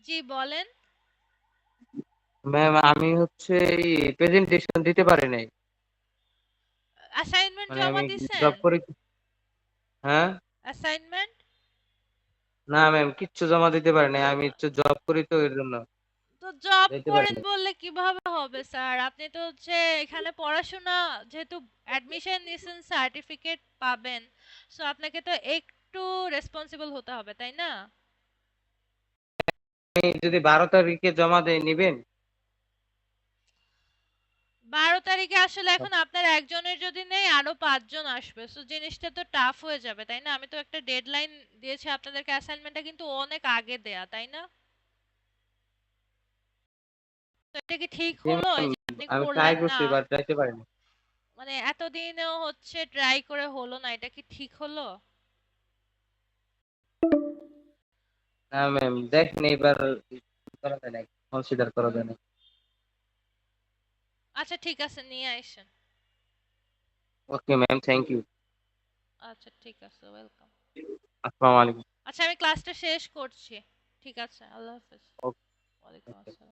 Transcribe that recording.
জি বলেন। ম্যাম আমি হচ্ছে এই প্রেজেন্টেশন দিতে পারি নাই। অ্যাসাইনমেন্ট মানে জমা আমি দিছেন? জব করি। হ্যাঁ? অ্যাসাইনমেন্ট? না ম্যাম কিচ্ছু জমা দিতে পারি নাই। আমি হচ্ছে জব করি তো এর জন্য তো জব দিতে পারি করেন নাই। বললে কিভাবে হবে স্যার? আপনি তো হচ্ছে এখানে পড়াশোনা যেহেতু অ্যাডমিশন নিছেন সার্টিফিকেট পাবেন। সো আপনাকে তো একটু রেসপন্সিবল হতে হবে, তাই না? আমি যদি 12 তারিখে জমা দেই নিবেন? ১২ তারিখে আসলে এখন আপনার একজনের যদি নেই আরো ৫ জন আসবে। সো জিনিসটা তো টাফ হয়ে যাবে, তাই না? আমি তো একটা ডেডলাইন দিয়েছি আপনাদেরকে অ্যাসাইনমেন্টটা কিন্তু অনেক আগে দেয়া, তাই না? তো এটা কি ঠিক জি হলো ম্যাম এই যে আপনি আমি ট্রাই করলেন না? করছি বাট যাইতে পারিনি। মানে এতদিনেও হচ্ছে ট্রাই করে হলো না, এটা কি ঠিক হলো? না ম্যাম দেখেন এইবার করা যায় না, কনসিডার করা যায় না। আচ্ছা ঠিক আছে, নিয়ে আইসেন। Okay ma'am, thank you. আচ্ছা ঠিক আছে, ওয়েলকাম। আসসালামু আলাইকুম। আচ্ছা আমি ক্লাসটা শেষ করছি। ঠিক আছে, আল্লাহ হাফেজ। ওকে। ওয়ালাইকুম আসসালাম।